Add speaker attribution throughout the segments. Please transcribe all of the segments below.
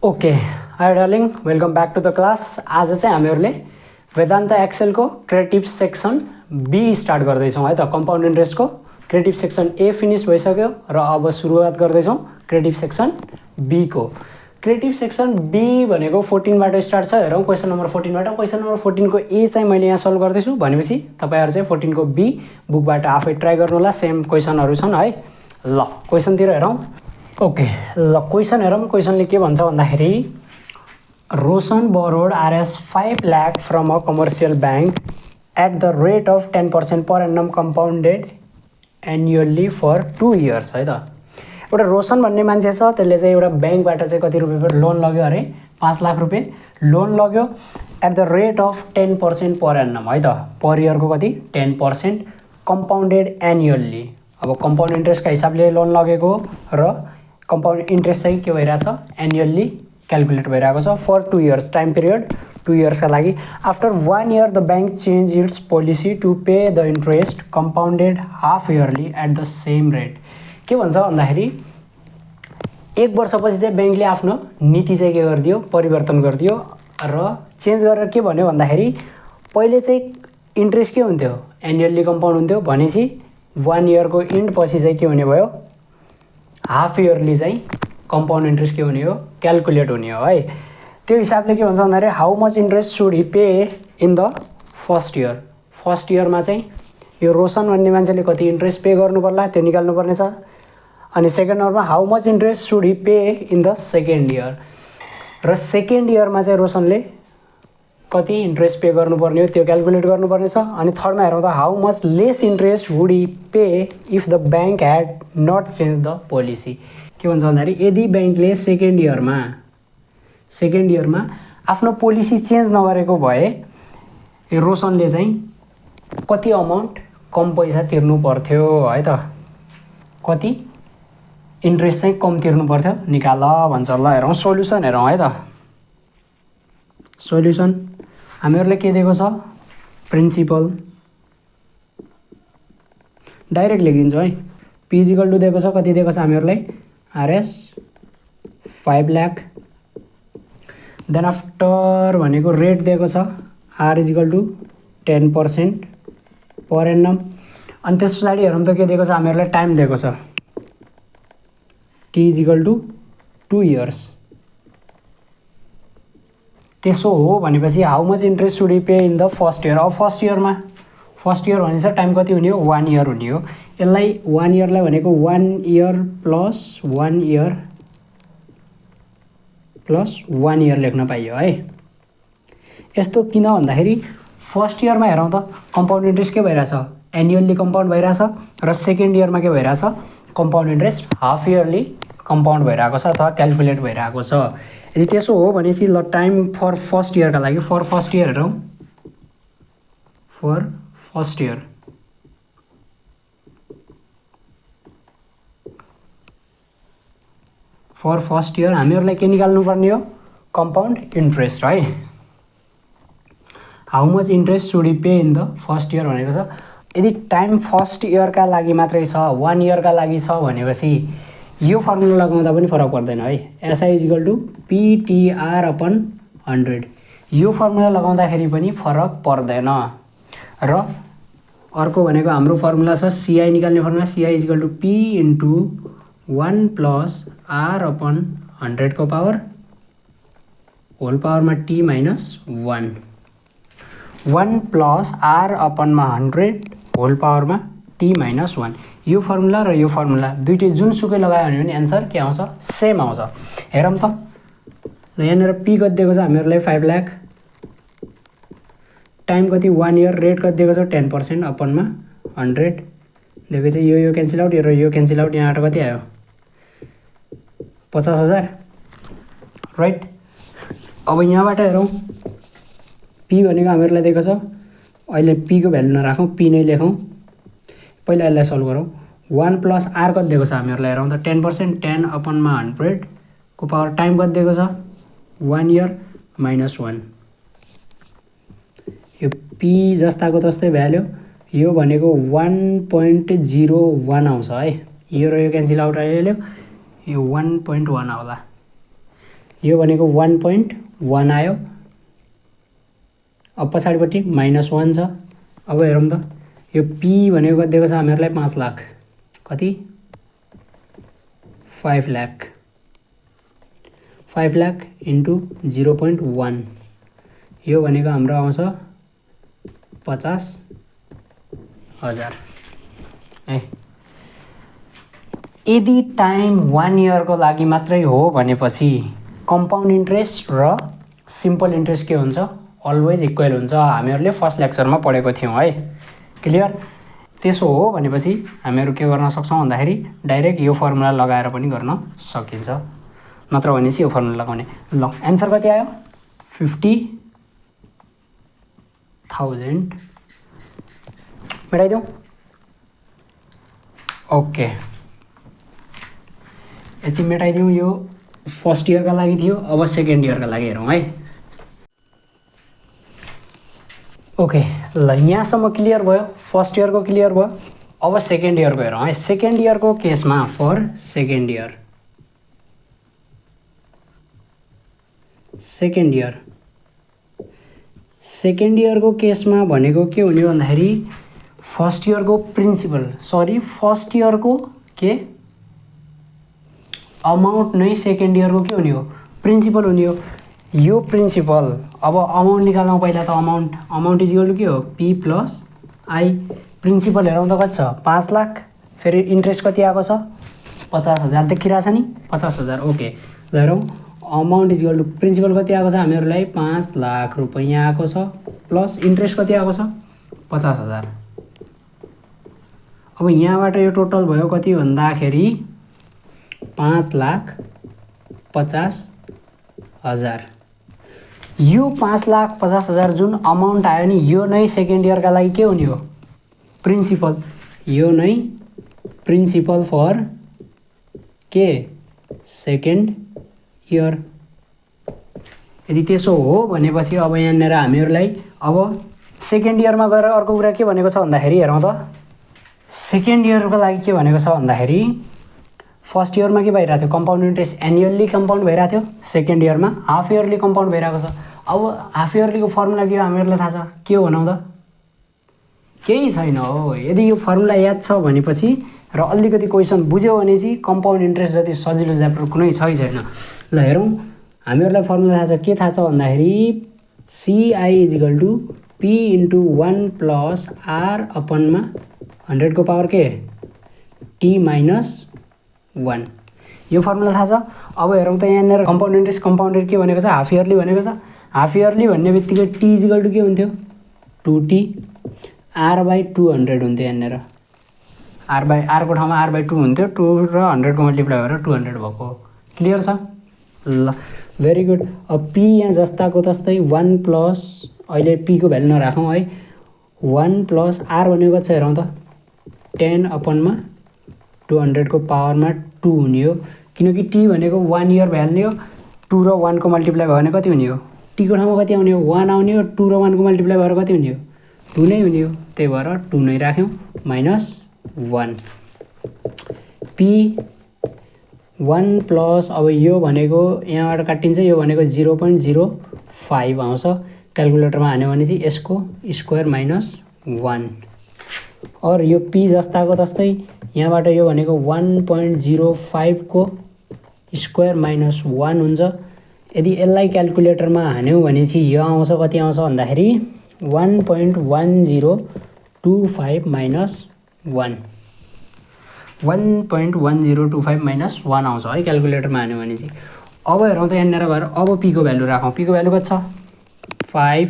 Speaker 1: Okay, hi darling, welcome back to the class. आज चाहिँ हामीहरूले वेदान्त एक्सेलको क्रिएटिभ सेक्सन बी स्टार्ट गर्दैछौँ है त। कम्पाउन्ड इन्ट्रेस्टको क्रिएटिभ सेक्सन ए फिनिस भइसक्यो र अब सुरुवात गर्दैछौँ क्रिएटिभ सेक्सन बीको। क्रिएटिभ सेक्सन बी भनेको 14बाट स्टार्ट छ। हेरौँ क्वेसन नम्बर 14बाट। क्वेसन नम्बर 14 को ए चाहिँ मैले यहाँ सल्भ गर्दैछु भनेपछि तपाईँहरू चाहिँ 14 को बी बुकबाट आफै ट्राई गर्नु होला। सेम क्वेसनहरू छन् है। ल क्वेसनतिर हेरौँ। ओके, ल क्वेसन हेरौँ। क्वेसनले के भन्छ भन्दाखेरि Roshan borrowed Rs 5 lakh from a commercial bank at the rate of 10% per annum compounded annually for 2 years है त। एउटा रोशन भन्ने मान्छे छ, त्यसले चाहिँ एउटा ब्याङ्कबाट चाहिँ कति रुपियाँ लोन लग्यो अरे, 5 लाख रुपियाँ लोन लग्यो at the rate of 10% per Ennum है त। पर इयरको कति 10% कम्पाउन्डेड एन्युअल्ली। अब कम्पाउन्ड इन्ट्रेस्टका हिसाबले लोन लगेको र कम्पाउन्ड इन्ट्रेस्ट चाहिँ के भइरहेछ, एन्युअल्ली क्यालकुलेट भइरहेको छ फर 2 इयर्स, टाइम पिरियड 2 इयर्सका लागि। After 1 year the bank change its policy to pay the interest compounded half yearly at the same rate. के भन्छ भन्दाखेरि 1 वर्षपछि चाहिँ ब्याङ्कले आफ्नो नीति चाहिँ के गरिदियो, परिवर्तन गरिदियो र चेन्ज गरेर के भन्यो भन्दाखेरि पहिले चाहिँ इन्ट्रेस्ट के हुन्थ्यो, एन्युअल्ली कम्पाउन्ड हुन्थ्यो भनेपछि 1 इयरको इन्ड पछि चाहिँ के हुने भयो, हाफ इयरली चाहिँ कम्पाउन्ड इन्ट्रेस्ट के हुने हो, क्यालकुलेट हुने हो है। त्यो हिसाबले के भन्छ भन्दाखेरि how much interest should Hee pay in the first year. First इयरमा चाहिँ यो रोशन भन्ने मान्छेले कति इन्ट्रेस्ट पे गर्नु पर्ला त्यो निकाल्नु पर्ने छ। अनि सेकेन्ड इयरमा how much interest should Hee pay in the second year, र सेकेन्ड इयरमा चाहिँ रोशनले कति इन्ट्रेस्ट पे गर्नुपर्ने हो त्यो क्यालकुलेट गर्नुपर्ने छ। अनि थर्डमा हेरौँ त how much less interest would he pay if the bank had not change the policy. के भन्छ भन्दाखेरि यदि ब्याङ्कले सेकेन्ड इयरमा आफ्नो पोलिसी चेन्ज नगरेको भए रोशनले चाहिँ कति अमाउन्ट कम पैसा तिर्नु पर्थ्यो है त, कति इन्ट्रेस्ट चाहिँ कम तिर्नु पर्थ्यो निकाल भन्छ। ल हेरौँ सोल्युसन हेरौँ है त। सोल्युसन हामीहरूले के दिएको छ, प्रिन्सिपल डाइरेक्ट लेखिदिन्छु है। पी इजिकल टु दिएको छ, कति दिएको छ हामीहरूलाई, आरएस 5 लाख। देन आफ्टर भनेको रेट दिएको छ are equal to 10% per Ennum. अनि त्यस पछाडि हेरौँ त के दिएको छ हामीहरूलाई, टाइम दिएको छ टी इजिकल टु 2 इयर्स। त्यसो हो भनेपछि how much interest should Hee pay in the first year. अब फर्स्ट इयर भनेपछि टाइम कति हुने हो, 1 इयर हुने हो। यसलाई 1 इयरलाई भनेको 1 year plus 1 year plus 1 year लेख्न पाइयो है। यस्तो किन भन्दाखेरि फर्स्ट इयरमा हेरौँ त कम्पाउन्ड इन्ट्रेस्ट के भइरहेछ, एन्युअल्ली कम्पाउन्ड भइरहेछ, र सेकेन्ड इयरमा के भइरहेछ, compound interest half yearly compound भइरहेको छ अथवा क्यालकुलेट भइरहेको छ। यदि त्यसो हो भनेपछि ल टाइम फर फर्स्ट इयरका लागि, फर फर्स्ट इयर हेरौँ, फर फर्स्ट इयर हामीहरूलाई के निकाल्नु पर्ने हो, कम्पाउन्ड इन्ट्रेस्ट है। How much interest should Hee pay in the first year भनेको छ। यदि टाइम फर्स्ट इयरका लागि मात्रै छ, 1 इयरका लागि छ भनेपछि यो फर्मुला लगाउँदा पनि फरक पर्दैन है। SI equal to PTR upon 100, यो फर्मुला लगाउँदाखेरि पनि फरक पर्दैन। र अर्को भनेको हाम्रो फर्मुला छ सिआई निकाल्ने formula, CI is equal to P into 1 plus R upon 100 को पावर होल पावरमा टी माइनस 1 प्लस आर अपनमा 100 होल पावरमा टी माइनस 1। यो फर्मुला र यो फर्मुला दुइटै जुनसुकै लगायो भने पनि एन्सर के आउँछ, सेम आउँछ। हेरौँ त ल यहाँनिर पी कति दिएको छ हामीहरूलाई 5 लाख, टाइम कति 1 इयर, रेट कति दिएको छ 10% अपनमा 100 दिएको चाहिँ यो क्यान्सल आउट र यो क्यान्सल आउट, यहाँबाट कति आयो 50,000 राइट। अब यहाँबाट हेरौँ पी भनेको हामीहरूलाई दिएको छ, अहिले पीको भ्यालु नराखौँ, पी नै लेखौँ। पहिला यसलाई सल्भ गरौँ। 1 प्लस आर कति दिएको छ हामीहरूलाई हेरौँ त, 10% 10 अपनमा 100 को पावर, टाइम कति दिएको छ 1 इयर माइनस 1। यो पी जस्ताको तस्तै भ्याल्यु, यो भनेको 1.01 आउँछ है। यो र यो क्यान्सल आउट आइहाल्यो, यो 1.1 आउला। यो भनेको 1.1 आयो। अब पछाडिपट्टि -1 छ। अब हेरौँ त यो पी भनेको दिएको छ हामीहरूलाई 5 लाख। कति? 5 लाख। 5 लाख इन्टु 0.1 यो भनेको हाम्रो आउँछ 50,000 है। यदि टाइम 1 इयरको लागि मात्रै हो भनेपछि कम्पाउन्ड इन्ट्रेस्ट र सिम्पल इन्ट्रेस्ट के हुन्छ? अलवेज इक्वल हुन्छ। हामीहरूले फर्स्ट लेक्चरमा पढेको थियौँ है। क्लियर? त्यसो हो भनेपछि हामीहरू के गर्न सक्छौँ भन्दाखेरि डाइरेक्ट यो फर्मुला लगाएर पनि गर्न सकिन्छ। नत्र भने चाहिँ यो फर्मुला लगाउने। ल एन्सर कति आयो? 50,000 मेटाइदिउँ। ओके, यति मेटाइदिउँ। यो फर्स्ट इयरका लागि थियो। अब सेकेन्ड इयरका लागि हेरौँ है। ओके, ल यहाँसम्म क्लियर भयो। फर्स्ट इयरको क्लियर भयो। अब सेकेन्ड इयरको हेरौँ है। सेकेन्ड इयरको केसमा फर सेकेन्ड इयर सेकेन्ड इयरको केसमा भनेको के हुने भन्दाखेरि फर्स्ट इयरको फर्स्ट इयरको के अमाउन्ट नै सेकेन्ड इयरको के हुने हो? प्रिन्सिपल हुने हो। यो प्रिन्सिपल अब अमाउन्ट निकालौँ पहिला त। अमाउन्ट इज इक्वल टु के हो? P plus I. प्रिन्सिपल हेरौँ त कति छ? 5 लाख। फेरि इन्ट्रेस्ट कति आएको छ? 50,000 देखिरहेछ नि? 50,000। ओके, ल हेरौँ। Amount is equal to principal कति आएको छ हामीहरूलाई? 5 लाख रुपैयाँ आएको छ प्लस इन्ट्रेस्ट कति आएको छ? 50,000। अब यहाँबाट यो टोटल भयो कति भन्दाखेरि 5,50,000। यो 5,50,000 जुन अमाउन्ट आयो नि, यो नै सेकेन्ड इयरका लागि के हुने हो? प्रिन्सिपल। यो नै प्रिन्सिपल फर के? Second year. यदि त्यसो हो भनेपछि अब यहाँनिर हामीहरूलाई अब सेकेन्ड इयरमा गएर अर्को कुरा के भनेको छ भन्दाखेरि हेरौँ त। सेकेन्ड इयरको लागि के भनेको छ भन्दाखेरि फर्स्ट इयरमा के भइरहेको थियो? कम्पाउन्ड इन्ट्रेस्ट एनुअल्ली कम्पाउन्ड भइरहेको थियो। सेकेन्ड इयरमा हाफ इयरली कम्पाउन्ड भइरहेको छ। अब हाफ इयरलीको फर्मुला के हो हामीहरूलाई थाहा छ? के हो भनौँ त? केही छैन हो। यदि यो फर्मुला याद छ भनेपछि र अलिकति क्वेसन बुझ्यो भने चाहिँ कम्पाउन्ड इन्ट्रेस्ट जति सजिलो च्याप्टर कुनै छैन। ल हेरौँ, हामीहरूलाई फर्मुला थाहा छ। के थाहा छ भन्दाखेरि CI is equal to P into 1 plus R अपनमा 100 को पावर के? T minus 1। यो फर्मुला थाहा छ। अब हेरौँ त यहाँनिर कम्पाउन्ड इन्ट्रेस्ट कम्पाउन्डेड के भनेको छ? हाफ इयरली भनेको छ। हाफ इयरली भन्ने बित्तिकै टी इज इक्वल टु के हुन्थ्यो? 2t r/200 हुन्थ्यो। यहाँनिर आरको ठाउँमा r/2 हुन्थ्यो। 2 र 100 को मल्टिप्लाई गरेर 200 भएको। क्लियर छ? ल भेरी गुड। अब पी यहाँ जस्ताको तस्तै 1 प्लस, अहिले पीको भ्यालु नराखौँ है, 1 प्लस आर भनेको कति छ हेरौँ त? 10/200 को पावरमा 2 हुने हो। किनकि टी भनेको 1 इयर भ्याल्ने हो। 2 र 1 को मल्टिप्लाई भयो भने कति हुने हो? टीको ठाउँमा कति आउने हो? 1 आउने हो। 2 र 1 को मल्टिप्लाई भएर कति हुने हो? 2 नै हुने हो। त्यही भएर 2 नै राख्यौँ माइनस 1। पी 1 प्लस, अब यो भनेको यहाँबाट काटिन्छ, यो भनेको 0.05 आउँछ। क्यालकुलेटरमा हान्यो भने चाहिँ यसको स्क्वायर माइनस 1। और यो पी जस्ताको तस्तै यहाँबाट यो भनेको 1.05 को स्क्वायर माइनस 1 हुन्छ। यदि यसलाई क्यालकुलेटरमा हान्यौँ भने चाहिँ यो आउँछ कति आउँछ भन्दाखेरि 1.1025 माइनस 1। 1.1025 माइनस 1 आउँछ है क्यालकुलेटरमा हान्यो भने चाहिँ। अब हेरौँ त यहाँनिर गएर अब पीको भ्यालु राखौँ। पीको भ्यालु कति छ? 5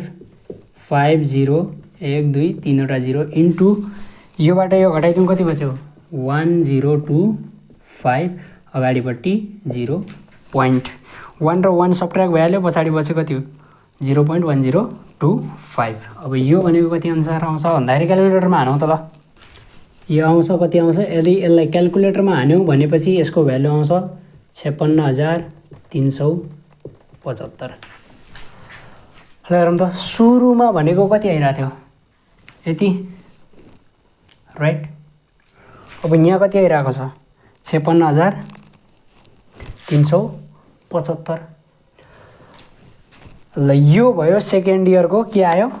Speaker 1: 5 0 1 2 3वटा 0 इन्टु योबाट यो घटाइदिउँ कति बच्यो? 1025। अगाडिपट्टि 0.1 र 1 सब्ट्र्याक्ट भइहाल्यो। पछाडि बच्यो कति हो? 0.1025। अब यो भनेको कति अनुसार आउँछ भन्दाखेरि क्यालकुलेटरमा हानौँ त। ल यो आउँछ कति आउँछ? यदि यसलाई क्यालकुलेटरमा हान्यौँ भनेपछि यसको भ्यालु आउँछ 56,375। ल हेरौँ त, सुरुमा भनेको कति आइरहेको थियो? यति, राइट? अब यहाँ कति आइरहेको छ? 56,375। ल यो भयो सेकेन्ड इयरको के आयो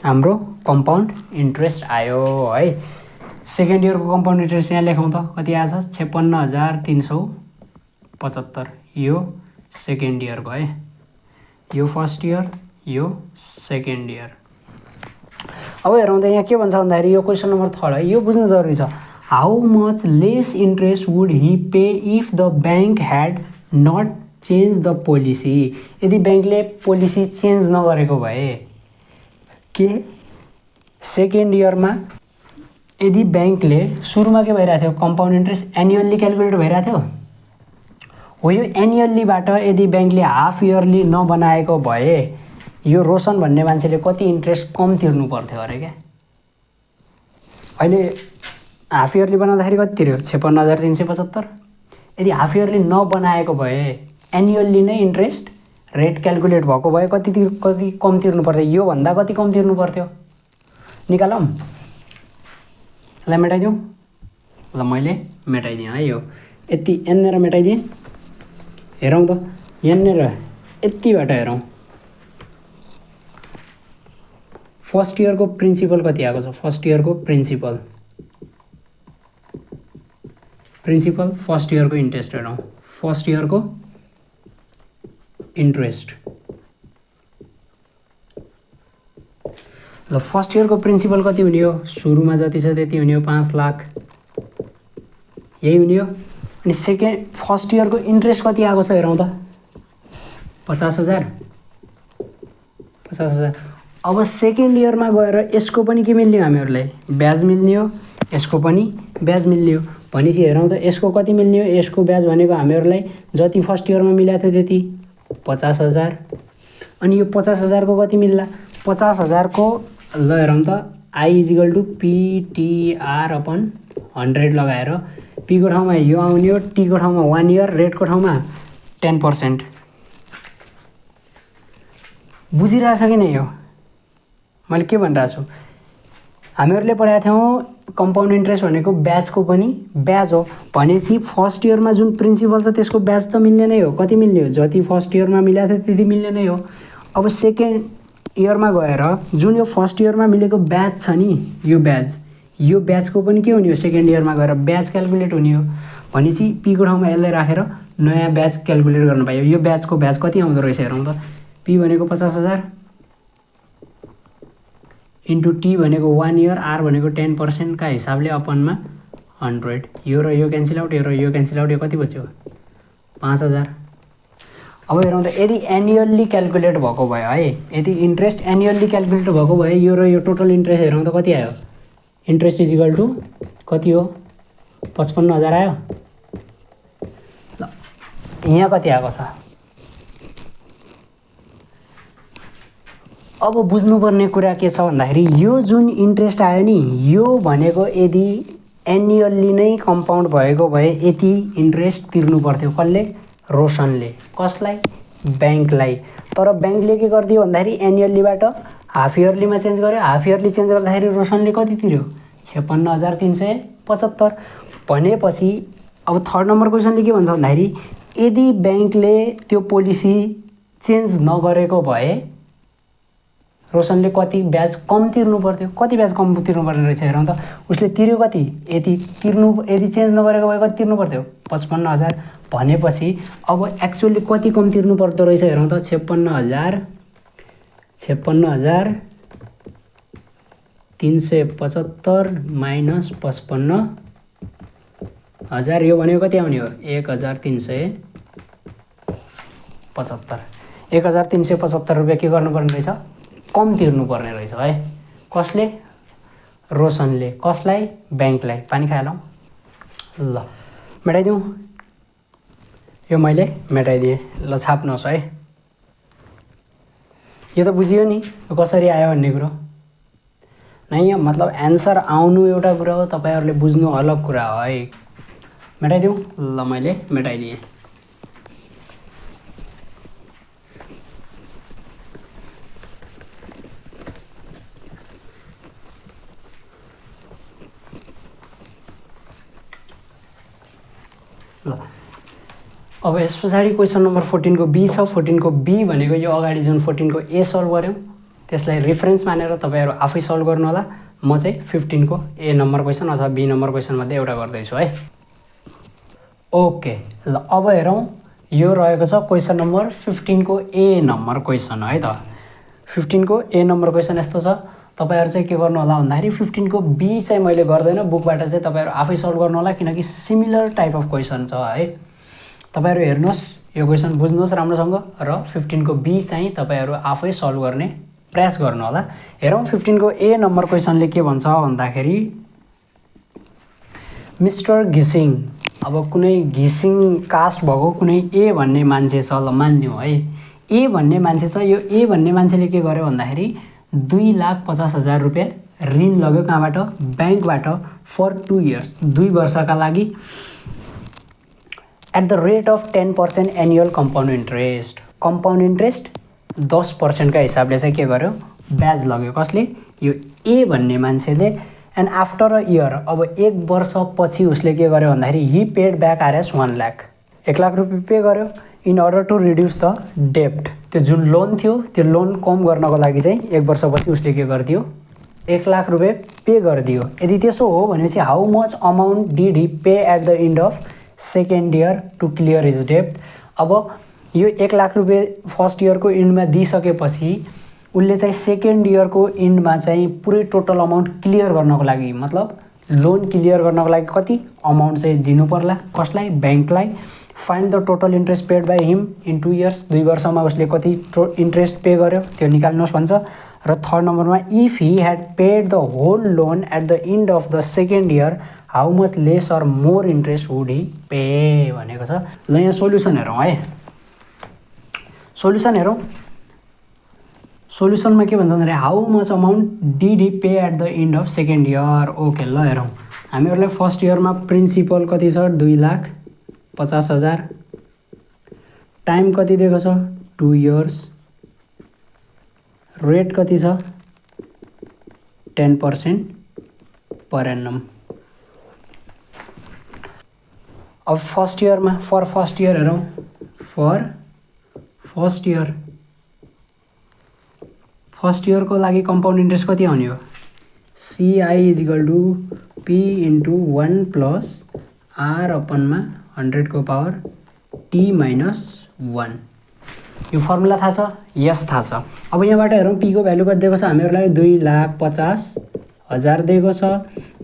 Speaker 1: हाम्रो कम्पाउन्ड इन्ट्रेस्ट आयो है। सेकेन्ड इयरको कम्पाउन्ड इन्ट्रेस्ट यहाँ लेखौँ त कति आएछ 56,375 यो सेकेन्ड इयरको है। यो फर्स्ट इयर यो सेकेन्ड इयर। अब हेरौँ त यहाँ के भन्छ भन्दाखेरि यो क्वेसन नम्बर 3 है, यो बुझ्नु जरुरी छ। How much less interest would he pay if the bank had not change the policy. यदि ब्याङ्कले पोलिसी चेन्ज नगरेको भए के सेकेन्ड इयरमा यदि ब्याङ्कले सुरुमा के भइरहेको थियो कम्पाउन्ड इन्ट्रेस्ट एनुअल्ली क्यालकुलेट भइरहेको थियो हो। यो एनुअल्लीबाट यदि ब्याङ्कले हाफ इयरली नबनाएको भए यो रोशन भन्ने मान्छेले कति इन्ट्रेस्ट कम तिर्नु पर्थ्यो अरे क्या। अहिले हाफ इयरली बनाउँदाखेरि कति तिर्यो 56,375। यदि हाफ इयरली नबनाएको भए एनुअल्ली नै इन्ट्रेस्ट रेट क्यालकुलेट भएको भए कति कम तिर्नु पर्थ्यो, योभन्दा कति कम तिर्नु पर्थ्यो निकालौँ। ल मेटाइदिउँ। ल मैले मेटाइदिएँ है, यो यति यहाँनिर मेटाइदिएँ। हेरौँ त यहाँनिर यतिबाट हेरौँ फर्स्ट इयरको प्रिन्सिपल कति आएको छ। फर्स्ट इयरको प्रिन्सिपल फर्स्ट इयरको इन्ट्रेस्ट हेरौँ। फर्स्ट इयरको इन्ट्रेस्ट ल फर्स्ट इयरको प्रिन्सिपल कति हुने हो, सुरुमा जति छ त्यति हुने हो 5 लाख यही हुने हो। अनि फर्स्ट इयरको इन्ट्रेस्ट कति आएको छ हेरौँ त 50,000। अब सेकेन्ड इयरमा गएर यसको पनि के मिल्ने हो हामीहरूलाई ब्याज मिल्ने हो, यसको पनि ब्याज मिल्ने हो। भनेपछि हेरौँ त यसको कति मिल्ने हो, यसको ब्याज भनेको हामीहरूलाई जति फर्स्ट इयरमा मिलाएको थियो त्यति 50,000। अनि यो 50,000 को कति मिल्ला 50,000 को ल हेरौँ त आई इजिकल टु PTR/100 लगाएर पी को ठाउँमा यो आउने हो, टी को ठाउँमा 1 इयर, रेटको ठाउँमा 10%। बुझिरहेछ कि नै यो मैले के भनिरहेको छु। हामीहरूले पढाएको थियौँ कम्पाउन्ड इन्ट्रेस्ट भनेको ब्याजको पनि ब्याज हो। भनेपछि फर्स्ट इयरमा जुन प्रिन्सिपल छ त्यसको ब्याज त मिल्ने नै हो। कति मिल्ने हो, जति फर्स्ट इयरमा मिलाएको थियो त्यति मिल्ने नै हो। अब सेकेन्ड इयरमा गएर जुन यो फर्स्ट इयरमा मिलेको ब्याज छ नि यो ब्याजको पनि के हुने हो सेकेन्ड इयरमा गएर ब्याज क्यालकुलेट हुने हो। भनेपछि पीको ठाउँमा यसलाई राखेर नयाँ ब्याज क्यालकुलेट गर्न पाइयो। यो ब्याजको ब्याज कति आउँदो रहेछ हेरौँ त। पी भनेको 50,000 इन्टु टी भनेको 1 इयर, आर भनेको 10% का हिसाबले अपनमा 100। यो र यो क्यान्सल आउट, यो र यो क्यान्सल आउट, यो कति बच्यो 5,000। अब हेरौँ त यदि एनुअल्ली क्यालकुलेट भएको भयो है, यदि इन्ट्रेस्ट एनुअल्ली क्यालकुलेट भएको भए यो र यो टोटल इन्ट्रेस्ट हेरौँ त कति आयो। इन्ट्रेस्ट इजिकल टु कति हो 55,000 आयो। ल यहाँ कति आएको छ। अब बुझ्नुपर्ने कुरा के छ भन्दाखेरि यो जुन इन्ट्रेस्ट आयो नि यो भनेको यदि एनुअल्ली नै कम्पाउन्ड भएको भए यति इन्ट्रेस्ट तिर्नु पर्थ्यो। कसले रोशनले। कसलाई ब्याङ्कलाई। तर ब्याङ्कले के गरिदियो भन्दाखेरि एनुअल्लीबाट हाफ इयरलीमा चेन्ज गर्यो। हाफ इयरली चेन्ज गर्दाखेरि रोशनले कति तिर्यो 56,375। भनेपछि अब थर्ड नम्बर क्वेसनले के भन्छ भन्दाखेरि यदि ब्याङ्कले त्यो पोलिसी चेन्ज नगरेको भए रोशनले कति ब्याज कम तिर्नु पर्थ्यो। कति ब्याज कम तिर्नु पर्ने रहेछ हेरौँ त। उसले तिर्यो कति, यदि चेन्ज नगरेको भए कति तिर्नु पर्थ्यो 55,000। भनेपछि अब एक्चुअली कति कम तिर्नु पर्दो रहेछ हेरौँ त। 56,375 माइनस 55,000 यो भनेको कति आउने हो 1,375। 1,375 रुपियाँ के गर्नुपर्ने रहेछ कम तिर्नुपर्ने रहेछ है। कसले रोशनले। कसलाई ब्याङ्कलाई। पानी खाइहालौँ। ल मेटाइदिउँ। यो मैले मेटाइदिएँ। ल छाप्नुहोस् है। यो त बुझियो नि कसरी आयो भन्ने कुरो नै। मतलब एन्सर आउनु एउटा कुरा हो, तपाईँहरूले बुझ्नु अलग कुरा हो है। मेटाइदिउँ। ल मैले मेटाइदिएँ। ल अब यस पछाडि क्वेसन नम्बर 14 को बी छ। 14 को बी भनेको यो अगाडि जुन 14 को ए सल्भ गऱ्यौँ त्यसलाई रेफरेन्स मानेर तपाईँहरू आफै सल्भ गर्नु होला। म चाहिँ 15 को ए नम्बर क्वेसन अथवा बी नम्बर क्वेसन मध्ये एउटा गर्दैछु है। ओके ल अब हेरौँ यो रहेको छ क्वेसन नम्बर 15 को ए नम्बर क्वेसन है त। 15 को ए नम्बर क्वेसन यस्तो छ। तपाईहरु चाहिँ के गर्नु होला भन्दाखेरि 15 को बी चाहिँ मैले गर्दैन, बुकबाट चाहिँ तपाईहरु आफै सल्भ गर्नु होला किनकि सिमिलर टाइप अफ क्वेसन छ है। तपाईहरु हेर्नुहोस् यो क्वेसन बुझ्नुहोस् राम्रोसँग र 15 को बी चाहिँ तपाईहरु आफै सल्भ गर्ने प्रयास गर्नु होला। हेरौँ 15 को ए नम्बर क्वेसनले के भन्छ भन्दाखेरि मिस्टर घिसिङ, अब कुनै घिसिङ कास्ट भएको कुनै ए भन्ने मान्छे छ ल मान्दिउँ है। ए भन्ने मान्छे छ। यो ए भन्ने मान्छेले के गर्यो भन्दाखेरि 2,50,000 रुपियाँ ऋण लग्यो कहाँबाट? ब्याङ्कबाट फर 2 इयर्स, 2 वर्षका लागि at the rate of 10% annual compound interest. Compound interest 10% का हिसाबले चाहिँ के गर्यो? ब्याज लग्यो। कसले? यो ए भन्ने मान्छेले। एन्ड आफ्टर अ इयर, अब 1 वर्षपछि उसले के गर्यो भन्दाखेरि he paid back Rs 1 lakh, 1 lakh रुपियाँ पे गर्यो in order to reduce the डेप्ट। त्यो जुन लोन थियो त्यो लोन कम गर्नको लागि चाहिँ 1 वर्षपछि उसले के गरिदियो? 1 लाख रुपियाँ पे गरिदियो। यदि त्यसो हो भनेपछि how much amount did he pay at the end of second year to clear his डेप्ट। अब यो 1 लाख रुपियाँ फर्स्ट इयरको इन्डमा दिइसकेपछि उसले चाहिँ सेकेन्ड इयरको इन्डमा चाहिँ पुरै टोटल अमाउन्ट क्लियर गर्नको लागि, मतलब लोन क्लियर गर्नको लागि कति अमाउन्ट चाहिँ दिनु पर्ला? कसलाई? ब्याङ्कलाई। Find the total interest paid by him in 2 years, 2 वर्षमा उसले कति इन्ट्रेस्ट पे गर्यो त्यो निकाल्नुहोस् भन्छ। र थर्ड नम्बरमा if he had paid the whole loan at the end of the second year how much less or more interest would he pay भनेको छ। ल यहाँ सोल्युसन हेरौँ है। सोल्युसन हेरौँ। सोल्युसनमा के भन्छ भन्दाखेरि how much amount did he pay at the end of second year. Okay ल हेरौँ। हामीहरूलाई फर्स्ट इयरमा प्रिन्सिपल कति छ? 2,50,000। टाइम कति दिएको छ? 2 इयर्स। रेट कति छ? 10% पर एनम। अब फर्स्ट इयरमा फर फर्स्ट इयर हेरौँ। फर फर्स्ट इयर, फर्स्ट इयरको लागि कम्पाउन्ड इन्ट्रेस्ट कति आउने हो? CI equal to P into 1 plus R अपनमा 100 को पावर T माइनस 1। यो फर्मुला थाहा छ? यस थाहा छ। अब यहाँबाट हेरौँ P को भ्यालु कति दिएको छ हामीहरूलाई? 2,50,000 दिएको छ।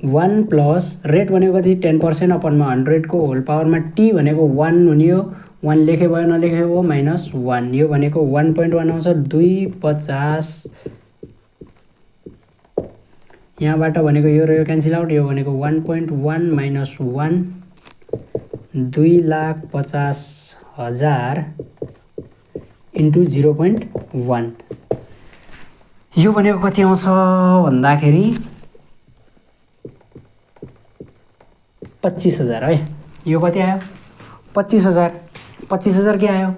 Speaker 1: 1 प्लस रेट भनेको कति? 10% अपनमा 100 को होल पावरमा T भनेको 1 हुने हो। 1 लेखे भयो नलेखे हो माइनस 1। यो भनेको 1.1 आउँछ। 2,50 यहाँबाट भनेको यो र यो क्यान्सल आउट। यो भनेको 1.1 माइनस 1 2,50,000 इन्टु 0.1। यो भनेको कति आउँछ भन्दाखेरि 25,000 है। यो कति आयो? 25,000। 25,000 के आयो?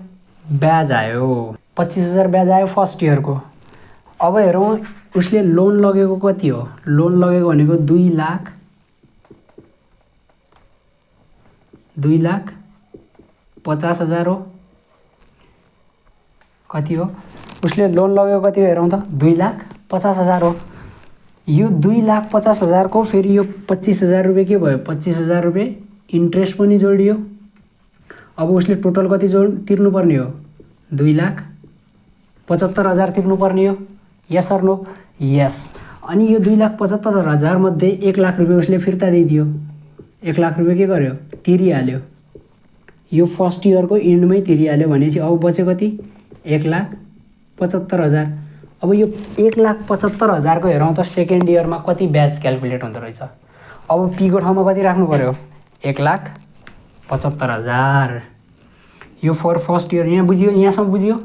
Speaker 1: ब्याज आयो। 25,000 ब्याज आयो फर्स्ट इयरको। अब हेरौँ उसले लोन लगेको कति हो? लोन लगेको भनेको 2,50,000 हो। कति हो? उसले लोन लगेको कति हो हेरौँ त? 2,50,000 हो। यो 2,50,000 को फेरि यो 25,000 रुपियाँ के भयो? 25,000 रुपियाँ इन्ट्रेस्ट पनि जोडियो। अब उसले टोटल कति तिर्नुपर्ने हो? 2,75,000 तिर्नुपर्ने हो। Yes or no? यस। अनि यो 2,75,000 मध्ये 1 लाख रुपियाँ उसले फिर्ता दिइदियो। 1 लाख रुपियाँ के गर्यो? तिरिहाल्यो। यो फर्स्ट इयरको इन्डमै तिरिहाल्यो भनेपछि अब बच्यो कति? 1,75,000। अब यो 1,75,000 को हेरौँ त सेकेन्ड इयरमा कति ब्याज क्यालकुलेट हुँदो रहेछ। अब पी को ठाउँमा कति राख्नु पर्यो? 1,75,000। यो फर फर्स्ट इयर। यहाँ बुझियो? यहाँसम्म बुझियो?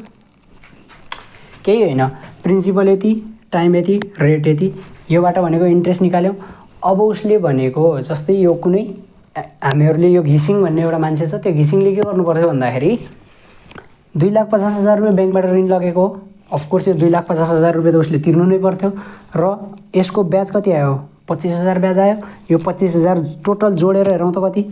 Speaker 1: केही होइन। प्रिन्सिपल यति, टाइम यति, रेट यति। योबाट भनेको इन्ट्रेस्ट निकाल्यौँ। अब उसले भनेको जस्तै यो कुनै हामीहरूले यो घिसिङ भन्ने एउटा मान्छे छ, त्यो घिसिङले के गर्नु पर्थ्यो भन्दाखेरि 2,50,000 रुपियाँ ब्याङ्कबाट ऋण लगेको हो। अफकोर्स यो 2,50,000 रुपियाँ त उसले तिर्नु नै पर्थ्यो र यसको ब्याज कति आयो? 25,000 ब्याज आयो। यो 25,000 टोटल जोडेर हेरौँ त कति?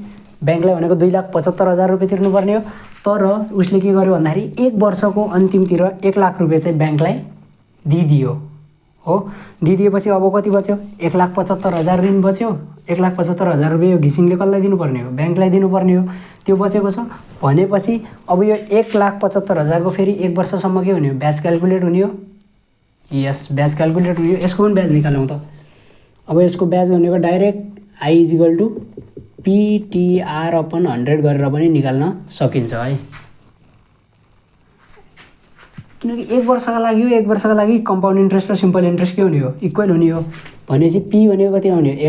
Speaker 1: ब्याङ्कलाई भनेको 2,75,000 रुपियाँ तिर्नुपर्ने हो। तर उसले के गर्यो भन्दाखेरि 1 वर्षको अन्तिमतिर 1 लाख रुपियाँ चाहिँ ब्याङ्कलाई दिइदियो हो। दिइदिएपछि अब कति बच्यो? 1,75,000 ऋण बच्यो। 1,75,000 रुपियाँ यो घिसिङले कसलाई दिनुपर्ने हो? ब्याङ्कलाई दिनुपर्ने हो। त्यो बचेको छ भनेपछि अब यो 1,75,000 को फेरि 1 वर्षसम्म के हुने हो? ब्याज क्यालकुलेट हुने हो। यस, ब्याज क्यालकुलेट हुने हो। यसको पनि ब्याज निकालौँ त। अब यसको ब्याज भनेको direct I equal to PTR/100 गरेर पनि निकाल्न सकिन्छ है। किनकि 1 वर्षका लागि हो, 1 वर्षका लागि कम्पाउन्ड इन्ट्रेस्ट र सिम्पल इन्ट्रेस्ट के हुने हो? इक्वल हुने हो। भनेपछि P भनेको कति आउने हो?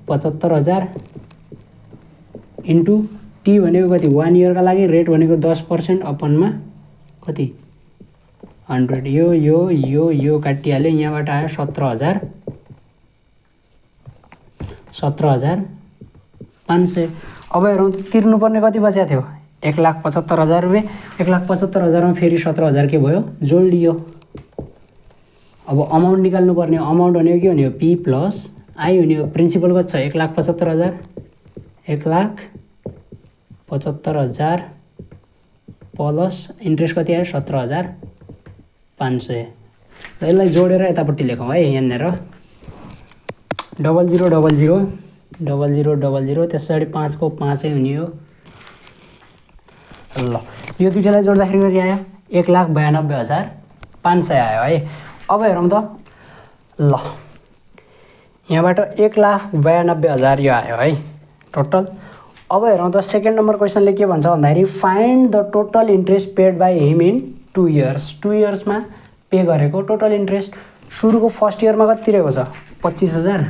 Speaker 1: 1,75,000 इन्टु T भनेको कति? 1 इयरका लागि रेट भनेको 10% अपनमा कति? 100। यो काटिहाल्यो। यहाँबाट आयो 17,500। अब हेरौँ तिर्नुपर्ने कति बचेको थियो? 1,75,000 रुपियाँ। 1,75,000 मा फेरि 17,000 के भयो? जोडियो। अब अमाउन्ट निकाल्नु पर्ने हो। अमाउन्ट भनेको के हुने हो? P प्लस आई हुने हो। प्रिन्सिपल कति छ? 1,75,000। 1,75,000 प्लस इन्ट्रेस्ट कति आयो? 17,500। ल यसलाई जोडेर यतापट्टि लेखौँ है। यहाँनिर 0000 त्यस पछाडि 5 को 5 हुने हो। ल यो दुईटालाई जोड्दाखेरि कति आयो? 1,92,500 आयो है। अब हेरौँ त। ल यहाँबाट 1,92,000 यो आयो है टोटल। अब हेरौँ त सेकेन्ड नम्बर क्वेसनले के भन्छ भन्दाखेरि find the total interest paid by him in 2 years. 2 इयर्समा पे गरेको टोटल इन्ट्रेस्ट। सुरुको फर्स्ट इयरमा कति तिरेको छ? 25,000।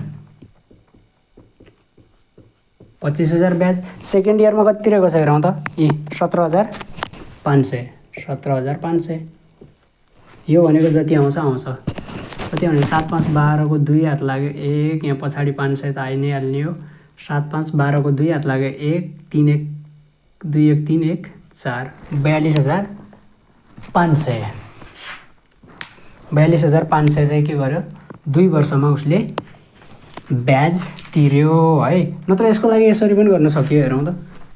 Speaker 1: 25,000 ब्याज। सेकेन्ड इयरमा कति तिरेको छ हेरौँ त? 17,500। 17,500 यो भनेको जति आउँछ कति आउने? 7 5 12 को 2 हात लाग्यो 1। यहाँ पछाडि 500 त आइ नै हाल्ने हो। 7 5 12 को 2 हात लाग्यो 1 3 1 2 1 3 1 4 42,500। 42,500 चाहिँ के गर्यो? 2 वर्षमा उसले ब्याज तिर्यो है। नत्र यसको लागि यसरी पनि गर्न सकियो। हेरौँ त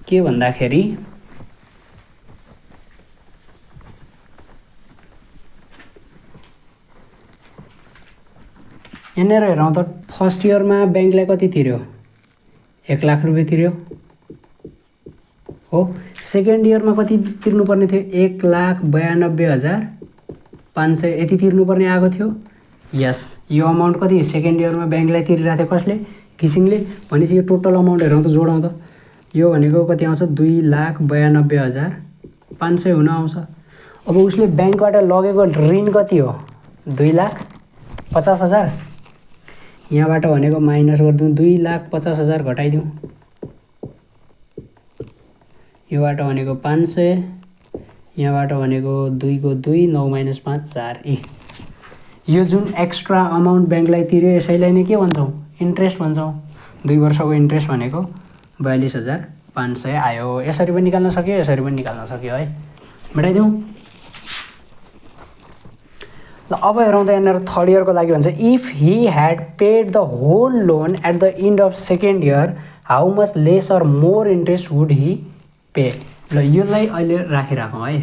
Speaker 1: के भन्दाखेरि यहाँनिर हेरौँ त फर्स्ट इयरमा ब्याङ्कलाई कति तिर्यो? 1 लाख रुपियाँ तिर्यो हो। सेकेन्ड इयरमा कति तिर्नुपर्ने थियो? 1,92,500 यति तिर्नुपर्ने आएको थियो। यस, यो अमाउन्ट कति सेकेन्ड इयरमा ब्याङ्कलाई तिरिरहेको थियो? कसले? घिसिङले। भनेपछि यो टोटल अमाउन्ट हेरौँ त, जोडौँ त। यो भनेको कति आउँछ? 2,92,500 हुन आउँछ। अब उसले ब्याङ्कबाट लगेको ऋण कति हो? 2,50,000। यहाँबाट भनेको माइनस गरिदिउँ। 2,50,000 घटाइदिउँ। योबाट भनेको 500। यहाँबाट भनेको 2 को 2 9 - 5 4। यो जुन एक्स्ट्रा अमाउन्ट ब्याङ्कलाई तिर्यो यसैलाई नै के भन्छौँ? इन्ट्रेस्ट भन्छौँ। 2 वर्षको इन्ट्रेस्ट भनेको 42,500 आयो। यसरी पनि निकाल्न सक्यो, यसरी पनि निकाल्न सक्यो है। मेटाइदिउँ। ल अब हेरौँ त यहाँनिर थर्ड इयरको लागि भन्छ if he had paid the whole loan at the end of second year how much less or more interest would he pay. ल यसलाई अहिले राखिराखौँ है।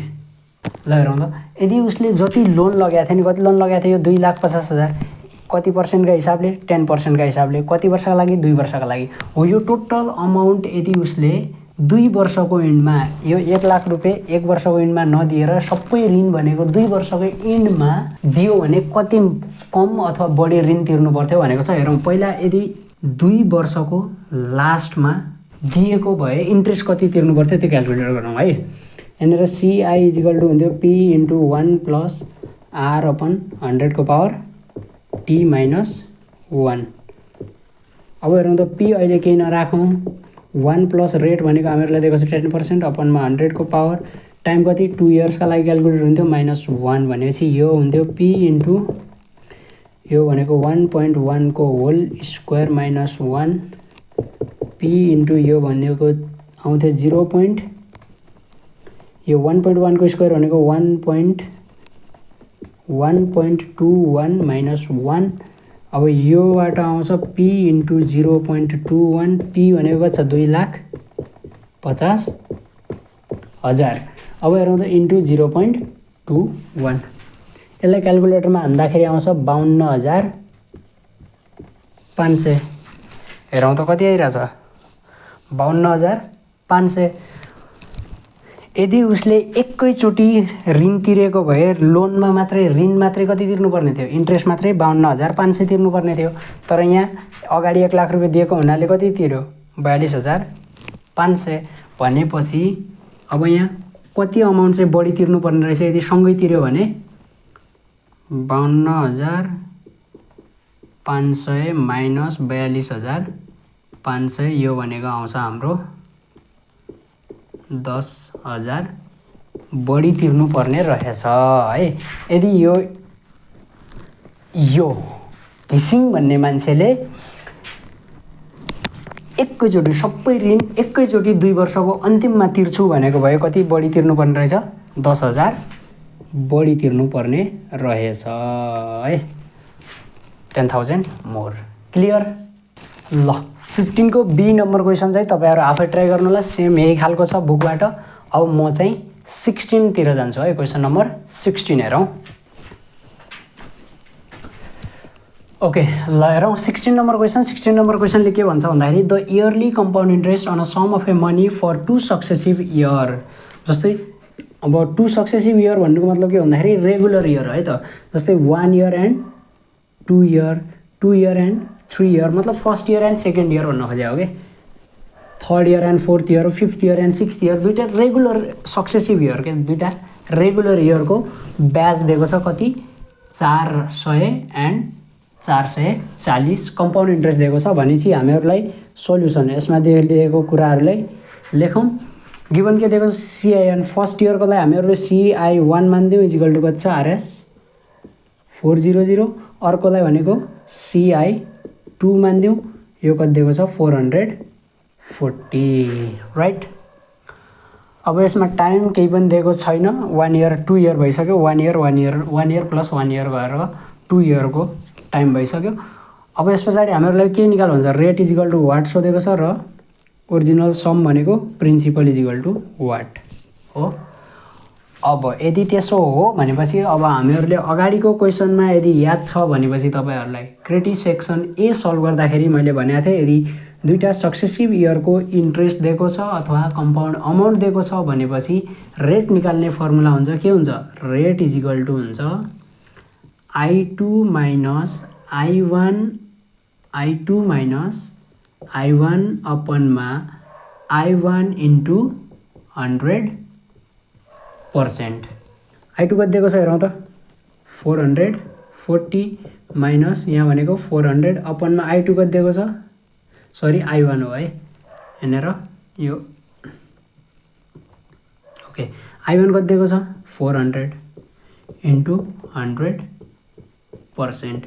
Speaker 1: ल हेरौँ त यदि उसले जति लोन लगाएको थियो नि, कति लोन लगाएको थियो? यो 2,50,000 कति पर्सेन्टका हिसाबले? 10% का हिसाबले। कति वर्षका लागि? 2 वर्षका लागि हो। यो टोटल अमाउन्ट यदि उसले 2 वर्षको इन्डमा यो 1 लाख रुपियाँ 1 वर्षको इन्डमा नदिएर सबै ऋण भनेको 2 वर्षको इन्डमा दियो भने कति कम अथवा बढी ऋण तिर्नु पर्थ्यो भनेको छ। हेरौँ पहिला यदि 2 वर्षको लास्टमा दिएको भए इन्ट्रेस्ट कति तिर्नु पर्थ्यो त्यो क्यालकुलेट गरौँ है। यहाँनिर CI इजिकल टु हुन्थ्यो P × 1 + R/100 को पावर T - 1। अब हेरौँ त P अहिले केही नराखौँ। 1 प्लस रेट भनेको हामीहरूलाई दिएको छ 10% अपनमा 100 को पावर टाइम कति? 2 इयर्सका लागि क्यालकुलेट हुन्थ्यो -1 भनेपछि यो हुन्थ्यो P × यो भनेको 1.1 को होल स्क्वायर -1 P × यो भनेको आउँथ्यो 0. यो 1.1 को स्क्वायर भनेको 1.21 - 1। अब योबाट आउँछ P × 0.21। P भनेको कति छ? 2 लाख 50,000। अब हेरौँ त इन्टु 0.21, यसलाई क्यालकुलेटरमा हान्दाखेरि आउँछ 52,500। हेरौँ त कति आइरहेछ, 52,500। यदि उसले एकैचोटि ऋण तिरेको भए लोनमा मात्रै ऋण मात्रै कति तिर्नुपर्ने थियो, इन्ट्रेस्ट मात्रै 52,500 तिर्नुपर्ने थियो। तर यहाँ अगाडि 1 लाख रुपियाँ दिएको हुनाले कति तिर्यो, 42,500। भनेपछि अब यहाँ कति अमाउन्ट चाहिँ बढी तिर्नुपर्ने रहेछ। यदि सँगै तिर्यो भने 52,500 माइनस 42,500, यो भनेको आउँछ हाम्रो 10,000 बढी तिर्नुपर्ने रहेछ है। यदि यो घिसिङ भन्ने मान्छेले एकैचोटि सबै ऋण एकैचोटि 2 वर्षको अन्तिममा तिर्छु भनेको भए कति बढी तिर्नुपर्ने रहेछ, 10,000 बढी तिर्नुपर्ने रहेछ है, 10,000 मोर। क्लियर? ल 15 को बी नम्बर क्वेसन चाहिँ तपाईहरु आफै ट्राई गर्नु होला, सेम यही खालको छ बुकबाट। अब म चाहिँ 16 तिर जान्छु है, क्वेसन नम्बर 16 हेरौँ। ओके ल हेरौँ 16 नम्बर क्वेसन। 16 नम्बर क्वेसनले के भन्छ भन्दाखेरि the yearly compound interest on a sum of a money for 2 successive year. जस्तै अब 2 सक्सेसिभ इयर भन्नुको मतलब के भन्दाखेरि रेगुलर इयर है त। जस्तै 1 year and 2 year, 2 year and 3 year, मतलब first year and second year भन्न खोजेको के, third year and fourth year, fifth year and sixth year, दुईटा रेगुलर सक्सेसिभ इयर के, दुईटा रेगुलर इयरको ब्याज दिएको छ कति, 400 एन्ड 440 कम्पाउन्ड इन्ट्रेस्ट दिएको छ। भनेपछि हामीहरूलाई सोल्युसन यसमा दिएको कुराहरूलाई लेखौँ। गिभन के दिएको छ, CI1 फर्स्ट इयरको लागि हामीहरूले CI1 मानिदिउँ इजिकल टु कति छ, RS 400। अर्कोलाई भनेको CI2 मानिदिउँ, यो कति दिएको छ 440, राइट। अब यसमा टाइम केही पनि दिएको छैन, 1 इयर 2 इयर भइसक्यो, 1 इयर प्लस 1 इयर गरेर 2 इयरको टाइम भइसक्यो। अब यस पछाडि हामीहरूलाई के निकाल भन्छ, रेट इजिकल टु वाट सोधेको छ र ओरिजिनल सम भनेको प्रिन्सिपल इजिकल टु वाट हो। अब यदि त्यसो हो भनेपछि अब हामीहरूले अगाडिको क्वेसनमा यदि याद छ भनेपछि तपाईँहरूलाई क्रिएटिभ सेक्सन ए सल्भ गर्दाखेरि मैले भनेको थिएँ, यदि दुईटा सक्सेसिभ इयरको इन्ट्रेस्ट दिएको छ अथवा कम्पाउन्ड अमाउन्ट दिएको छ भनेपछि रेट निकाल्ने फर्मुला हुन्छ के हुन्छ, रेट इजिकल टु हुन्छ I2 minus I1 अपनमा I1 into 100%। I2 कति दिएको छ हेरौँ त, 440 माइनस यहाँ भनेको 400 अपनमा I2 कति दिएको छ, सरी I1 हो है, हेरेर यो ओके। I1 कति दिएको छ 400 इन्टु 100%,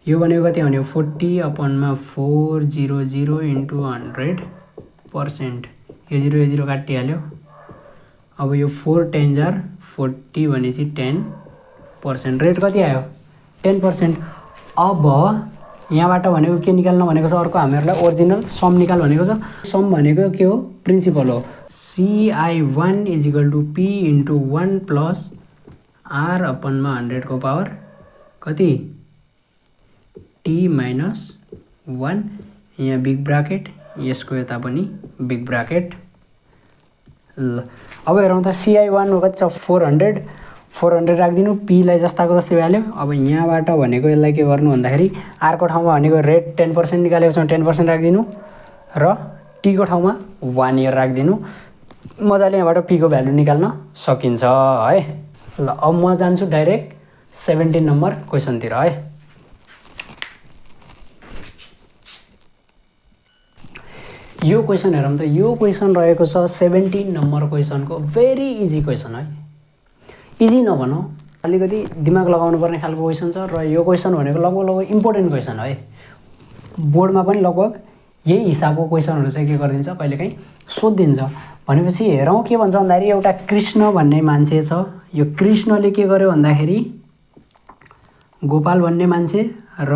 Speaker 1: यो भनेको कति भन्यो 40 अपनमा 400 इन्टु 100%, यो 0 काटिहाल्यो। अब यो 4 10 जार 40 भनेपछि 10%, रेट कति आयो 10%। अब यहाँबाट भनेको के निकाल्न भनेको छ, अर्को हामीहरूलाई ओरिजिनल सम निकाल भनेको छ। सम भनेको के हो, प्रिन्सिपल हो। CI1 equal to P into 1 plus R अपनमा 100 को पावर कति, T माइनस 1, यहाँ बिग ब्राकेट, यसको यता पनि बिग ब्राकेट। ल अब हेरौँ त CI1 कति छ 400 राखिदिनु, पीलाई जस्ताको जस्तै भइहाल्यो। अब यहाँबाट भनेको यसलाई के गर्नु भन्दाखेरि आरको ठाउँमा भनेको रेट 10% निकालेको छ, 10% राखिदिनु र टीको ठाउँमा 1 इयर राखिदिनु। मजाले यहाँबाट पीको भ्यालु निकाल्न सकिन्छ है। ल अब म जान्छु डाइरेक्ट 17 नम्बर क्वेसनतिर है। यो क्वेसन हेरौँ त, यो क्वेसन रहेको छ 17 नम्बर क्वेसनको भेरी इजी क्वेसन है। इजी नभनौँ, अलिकति दिमाग लगाउनु पर्ने खालको क्वेसन छ र यो क्वेसन भनेको लगभग इम्पोर्टेन्ट क्वेसन है। बोर्डमा पनि लगभग यही हिसाबको क्वेसनहरू चाहिँ के गरिदिन्छ, कहिलेकाहीँ सोधिदिन्छ। भनेपछि हेरौँ के भन्छ भन्दाखेरि एउटा कृष्ण भन्ने मान्छे छ, यो कृष्णले के गर्यो भन्दाखेरि गोपाल भन्ने मान्छे र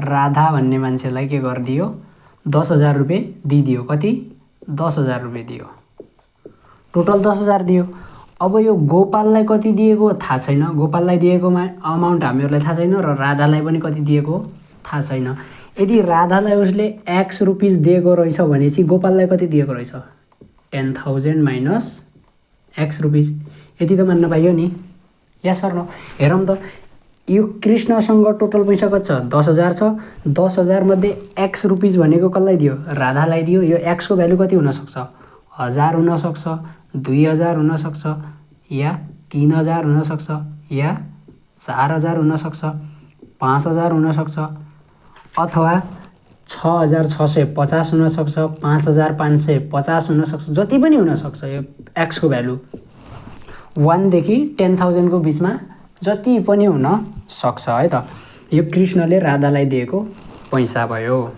Speaker 1: राधा भन्ने मान्छेलाई के गरिदियो, 10,000 रुपियाँ दिइदियो। कति, 10,000 रुपियाँ दियो टोटल 10,000 दियो। अब यो गोपाललाई कति दिएको थाहा छैन, गोपाललाई दिएको अमाउन्ट हामीहरूलाई थाहा छैन र राधालाई पनि कति दिएको थाहा छैन। यदि राधालाई उसले एक्स रुपिस दिएको रहेछ भने चाहिँ गोपाललाई कति दिएको रहेछ 10,000 माइनस एक्स रुपिस। यति त मान्न पाइयो नि, यस सर न। हेरौँ त यो कृष्णसँग टोटल पैसा कति छ 10,000 छ। 10,000 मध्ये एक्स रुपिस भनेको कसलाई दियो राधालाई दियो। यो एक्सको भ्यालु कति हुनसक्छ 1000 हुनसक्छ, 2000 हुनसक्छ, या 3000 हुनसक्छ, या 4000 हुनसक्छ, 5000 हुनसक्छ, अथवा 6650 हुनसक्छ, 5550 हुनसक्छ, जति पनि हुनसक्छ। यो एक्सको भ्यालु 1 देखि 10,000 को बिचमा जति पनि हुन सक्छ है त। यो कृष्णले राधालाई दिएको पैसा भयो।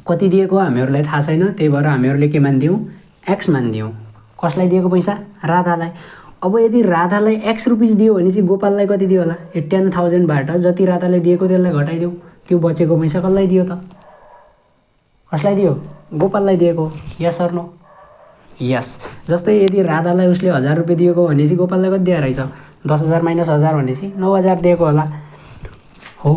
Speaker 1: कति दिएको हामीहरूलाई थाहा छैन, त्यही भएर हामीहरूले के मान्दियौँ एक्स मान्दियौँ। कसलाई दिएको पैसा राधालाई। अब यदि राधालाई एक्स रुपिस दियो भने चाहिँ गोपाललाई कति दियो होला यो 10,000बाट जति राधालाई दिएको त्यसलाई घटाइदेऊ, त्यो बचेको पैसा कसलाई दियो त कसलाई दियो गोपाललाई दिएको। यस सर नो, यस। जस्तै यदि राधालाई उसले 1000 रुपियाँ दिएको भने चाहिँ गोपाललाई कति दिएको रहेछ 10,000 माइनस 1000 भनेपछि 9,000 दिएको होला। हो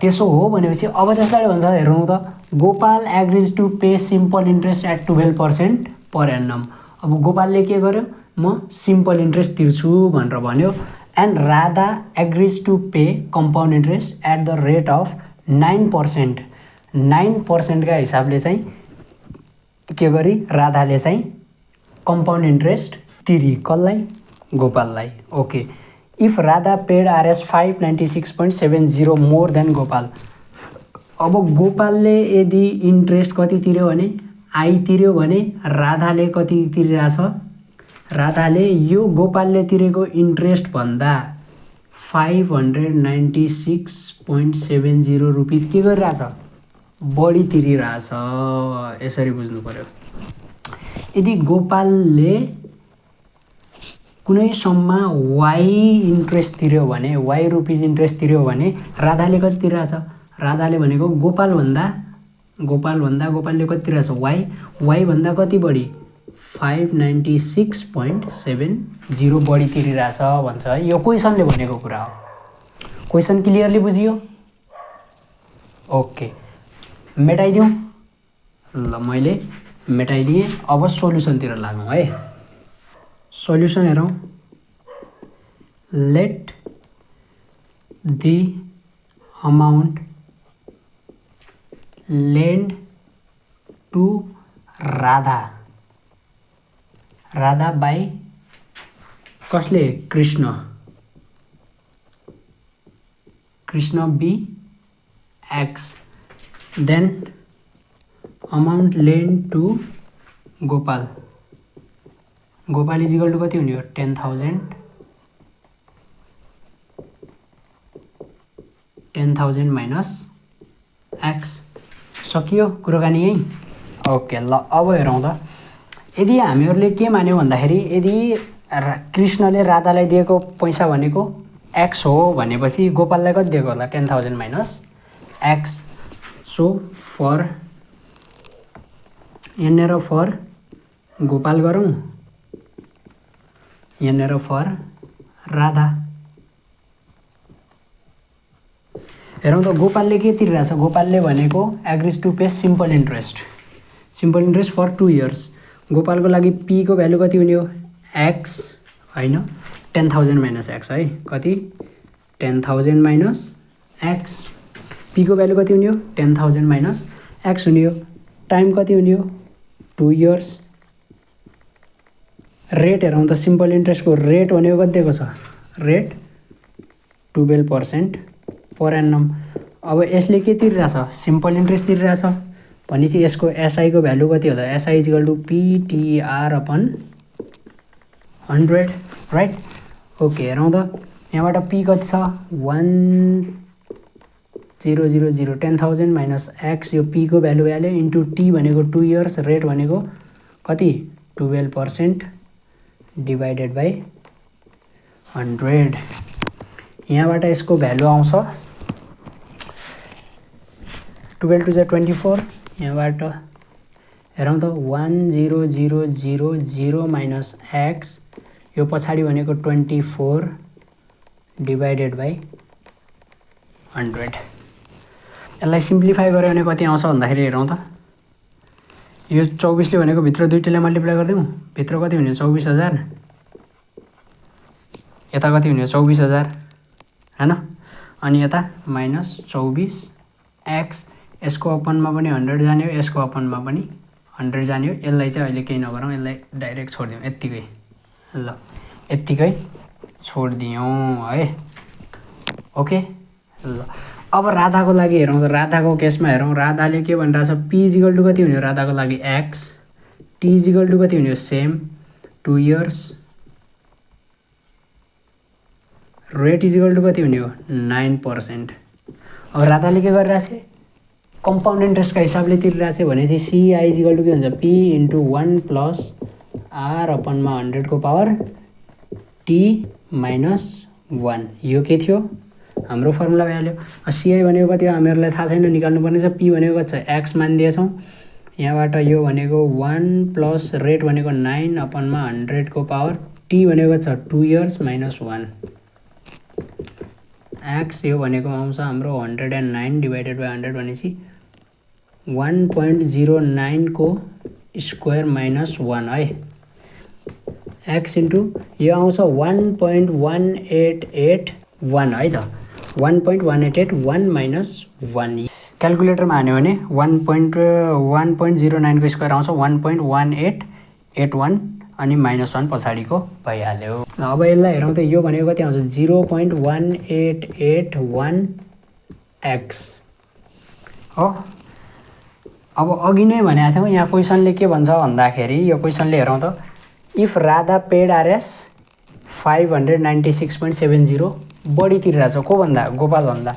Speaker 1: त्यसो हो भनेपछि अब त्यसलाई भन्छ हेरौँ त Gopal agrees to pay simple interest at 12% per annum. अब गोपालले के गर्यो म सिम्पल इन्ट्रेस्ट तिर्छु भनेर भन्यो। And Radha agrees to pay compound interest at the rate of 9%। 9%का हिसाबले चाहिँ के गरी राधाले चाहिँ कम्पाउन्ड इन्ट्रेस्ट तिरी कसलाई गोपाललाई। Okay, if Radha paid Rs 596.70 more than Gopal. अब गोपालले यदि इन्ट्रेस्ट कति तिर्यो भने आई तिर्यो भने राधाले कति तिरिरहेछ राधाले यो गोपालले तिरेको इन्ट्रेस्ट भन्दा 596.70 रुपिस के गरिरहेछ बढी तिरिरहेछ। यसरी बुझ्नु पर्यो। यदि गोपालले कुनै सम्ममा वाई इन्ट्रेस्ट तिर्यो भने वाई रुपिस इन्ट्रेस्ट तिर्यो भने राधाले कति तिरिरहेछ राधाले भनेको गोपालले कति तिरिरहेछ वाई भन्दा कति बढी 596.70 बढी तिरिरहेछ भन्छ है। यो क्वेसनले भनेको कुरा हो। क्वेसन क्लियरली बुझियो। ओके, मेटाइदिउँ ल, मैले मेटाइदिएँ। अब सोल्युसनतिर लागौँ है। सोल्युसन हेरौँ। Let the amount lent to Radha by कसले Krishna be X then amount lent to Gopal is equal to कति हुने हो 10,000 माइनस एक्स। सकियो कुराकानी यही। ओके ल, अब हेरौँ त। यदि हामीहरूले के मान्यौँ भन्दाखेरि यदि कृष्णले राधालाई दिएको पैसा भनेको एक्स हो भनेपछि गोपाललाई कति दिएको होला 10,000 माइनस एक्स। सो फर यहाँनिर फर गोपाल गरौँ, यहाँनिर फर राधा। हेरौँ त गोपालले के तिरिरहेछ। गोपालले भनेको agrees to pay simple interest for 2 years. गोपालको लागि पी को भ्यालु कति हुने हो एक्स होइन 10,000 माइनस एक्स है। कति 10,000 माइनस एक्स। पी को भ्यालु कति हुने हो 10,000 माइनस एक्स हुने हो। टाइम कति हुने हो 2 इयर्स। रेट हेरौँ त सिम्पल इन्ट्रेस्टको रेट भनेको कति दिएको छ रेट 12% पर एन्नम। अब यसले के तिरिरहेछ सिम्पल इन्ट्रेस्ट तिरिरहेछ भनेपछि यसको एसआईको भ्यालु कति होला SI is equal to PTR upon 100 right. Okay हेरौँ त यहाँबाट पी कति छ 1000 10,000 माइनस एक्स। यो पी को भ्यालु हाल्यो इन्टु टी भनेको 2 इयर्स, रेट भनेको कति 12% डिभाइडेड बाई 100। यहाँबाट यसको भ्यालु आउँछ 12 2 24। यहाँबाट हेरौँ त 1000 माइनस एक्स यो पछाडि भनेको 24 डिभाइडेड बाई 100। यसलाई सिम्प्लिफाई गऱ्यो भने कति आउँछ भन्दाखेरि हेरौँ त यो 24 ले भनेको भित्र दुईटैलाई मल्टिप्लाई गरिदिउँ भित्र कति हुने 24000 यता कति हुने 24000 हैन अनि यता माइनस 24 एक्स यसको अपनमा पनि 100 जाने हो यसको अपनमा पनि 100 जाने हो। यसलाई चाहिँ अहिले केही नगरौँ यसलाई डाइरेक्ट छोडिदिउँ यत्तिकै ल यत्तिकै छोडिदियौँ है ओके। ल अब राधाको लागि हेरौँ त राधाको केसमा हेरौँ राधाले के भनिरहेछ पी इजिकल टु कति हुने हो राधाको लागि एक्स टी इजिकल टु कति हुने हो same 2 years rate equal to कति हुने हो 9%। अब राधाले के गरिरहेछ कम्पाउन्ड इन्ट्रेस्टका हिसाबले तिरिरहेछ भनेपछि सिआई इजिकल टु के हुन्छ पी इन्टु 1 प्लस आर अपनमा 100 को पावर टी माइनस 1 यो के थियो हाम्रो फर्मुला भइहाल्यो। सिआई भनेको कति हो हामीहरूलाई थाहा छैन निकाल्नुपर्ने छ पी भनेको कति छ एक्स मानिदिएछौँ यहाँबाट यो भनेको 1 प्लस रेट भनेको 9 अपनमा 100 को पावर टी भनेको छ 2 इयर्स माइनस 1 एक्स यो भनेको आउँछ हाम्रो 109 डिभाइडेड बाई 100 भनेपछि 1.09 को स्क्वायर माइनस 1 है एक्स इन्टु यो आउँछ 1.1881 है त 1.1881 माइनस 1 क्यालकुलेटरमा हान्यो भने 1.09 को स्क्वायर आउँछ 1.1881 अनि माइनस 1 पछाडिको भइहाल्यो। अब यसलाई हेरौँ त यो भनेको कति आउँछ 0.1881 एक्स हो। अब अघि नै भनेको थियौँ यहाँ क्वेसनले के भन्छ भन्दाखेरि यो क्वेसनले हेरौँ त इफ राधा पेड आरएस 596.70 बढी तिरिरहेछ को भन्दा गोपाल भन्दा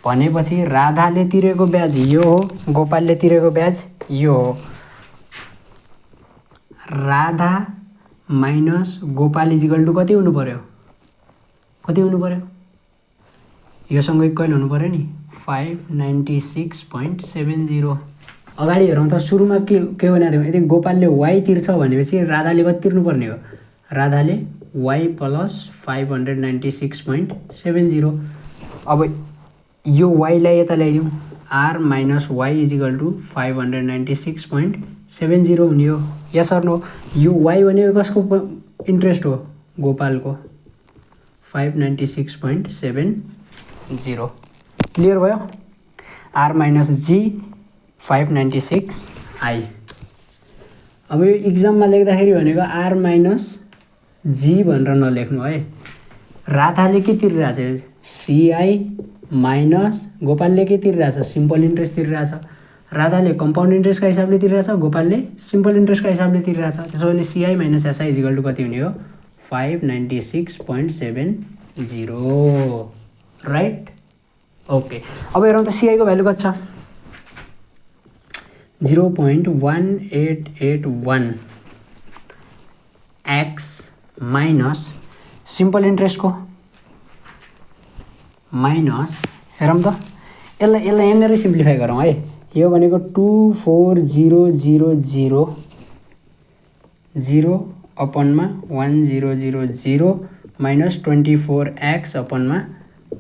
Speaker 1: भनेपछि राधाले तिरेको ब्याज यो हो गोपालले तिरेको ब्याज यो हो Radha minus Gopal equal to कति हुनु पर्यो योसँग इक्वल हुनु पर्यो नि 596.70। अगाडि हेरौँ त सुरुमा के भनेको थियौँ यदि गोपालले वाइ तिर्छ भनेपछि राधाले कति तिर्नुपर्ने हो राधाले वाइ प्लस 596.70। अब यो वाइलाई यता ल्याइदिउँ R minus Y equal to 596.70 हुने हो यस सर नो यो वाइ भनेको कसको इन्ट्रेस्ट हो गोपालको 596.70 क्लियर भयो आर माइनस जी 596 आई। अब यो इक्जाममा लेख्दाखेरि भनेको आर माइनस जी भनेर नलेख्नु है राधाले के तिरिरहेछ सिआई माइनस गोपालले के तिरिरहेछ सिम्पल इन्ट्रेस्ट तिरिरहेछ राधाले कम्पाउन्ड इन्ट्रेस्टका हिसाबले तिरिरहेछ गोपालले सिम्पल इन्ट्रेस्टका हिसाबले तिरिरहेछ त्यसो भने CI minus SI equal to कति हुने हो 596.70 राइट ओके। अब हेरौँ त सिआईको भ्यालु कति छ 0.1881 एक्स माइनस सिम्पल इन्ट्रेस्टको माइनस हेरौँ त यसलाई यहाँनिर सिम्प्लिफाई गरौँ है यो भनेको 24000 अपनमा 1000 माइनस 24x अपनमा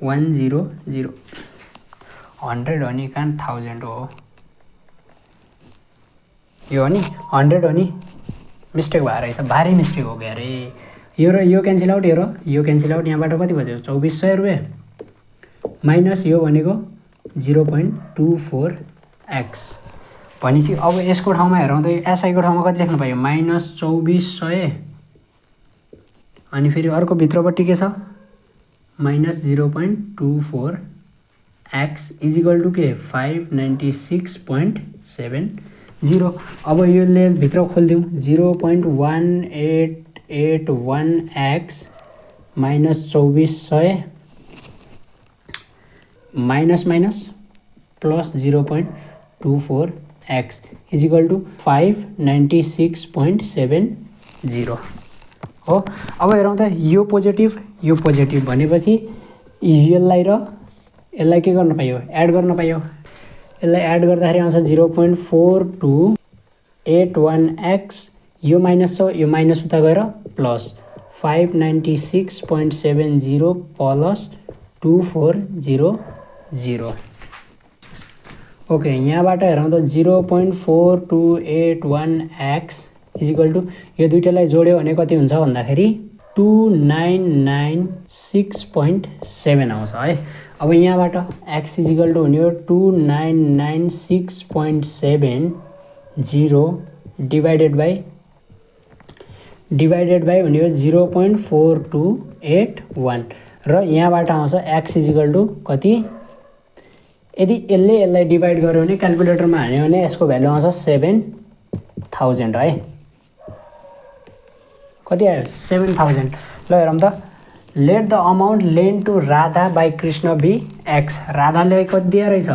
Speaker 1: 100 100 हो नि कहाँ 1000 हो यो हो नि 100 हो नि मिस्टेक भएर रहेछ भारी मिस्टेक हो क्या अरे यो र यो क्यान्सल आउट यो क्यान्सल आउट यहाँबाट कति बज्यो 2400 रुपियाँ माइनस यो भनेको 0.24x भनेपछि अब यसको ठाउँमा हेरौँ त एसआईको ठाउँमा कति लेख्नु पायो माइनस 2400 अनि फेरि अर्को भित्रपट्टि के छ माइनस 0.24x इजिकल टु के 596.70। अब यसले भित्र खोलिदिउँ 0.1881x minus 2400 minus minus plus 0.24x equal to 596.70 हो। अब हेरौँ त यो पोजिटिभ भनेपछि यसलाई र यसलाई के गर्न पाइयो एड गर्न पाइयो यसलाई एड गर्दाखेरि आउँछ 0.42 596.81x यो माइनस छ, यो माइनस उता गएर प्लस 596.70 प्लस 2400। ओके, यहाँबाट हेरौँ त 0.4281x इजिकल टु यो दुइटालाई जोड्यो भने कति हुन्छ भन्दाखेरि 2996.7 आउँछ है। अब यहाँबाट x इजिकल टु हुने हो 2996.70 डिभाइडेड बाई हुने हो 0.4281 र यहाँबाट आउँछ x इजिकल टु कति। यदि यसलाई डिभाइड गर्यो भने क्यालकुलेटरमा हाल्यो भने यसको भ्यालु आउँछ 7000 है। कति आयो 7000। ल हेरौँ त, let the amount lent to Radha by Krishna be X. राधाले कति दिए रहेछ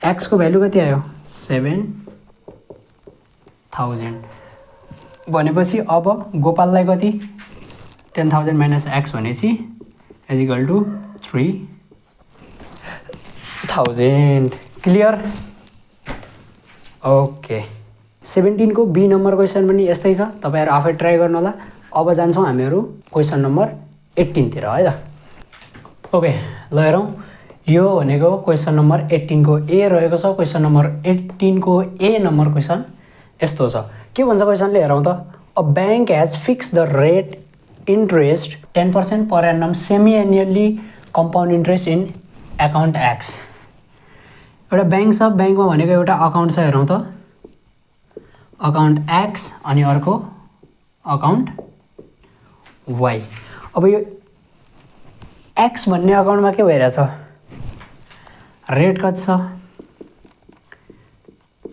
Speaker 1: एक्स को भ्यालु कति आयो 7000 भनेपछि अब गोपाललाई कति 10000 माइनस एक्स भनेपछि इजिकल टु 3000। क्लियर। ओके, 17 को बी नम्बर क्वेसन पनि यस्तै छ, तपाईहरु आफै ट्राई गर्नु होला। अब जान्छौँ हामीहरू क्वेसन नम्बर 18 तिर है त। ओके, ल हेरौँ, यो भनेको क्वेसन नम्बर 18 को ए रहेको छ। क्वेसन नम्बर 18 को ए नम्बर क्वेसन यस्तो छ। के भन्छ क्वेसनले, हेरौँ त। A bank has fix the rate interest 10% per annum semi annually compound interest in account x. एउटा बैंक छ, बैंकमा भनेको एउटा अकाउन्ट छ, हेरौँ त, अकाउन्ट एक्स अनि अर्को अकाउन्ट वाई। अब यो एक्स भन्ने अकाउन्टमा के भइरहेछ, रेट कति छ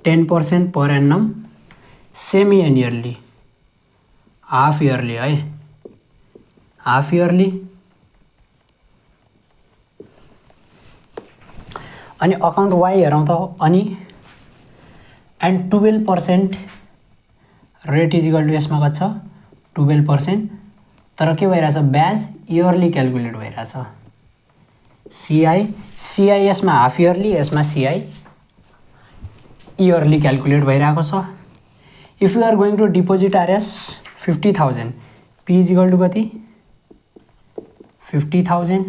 Speaker 1: 10% per annum semi annually, half yearly है, हाफ इयरली। अनि अकाउन्ट वाई हेरौँ त, अनि एन्ड 12% रेट इजिकल टु यसमा कति छ 12%। तर के भइरहेछ, ब्याज इयरली क्यालकुलेट भइरहेछ। सिआई यसमा हाफ इयरली, यसमा सिआई इयरली क्यालकुलेट भइरहेको छ। If you are going to deposit RS 50,000, P equal to कति 50,000,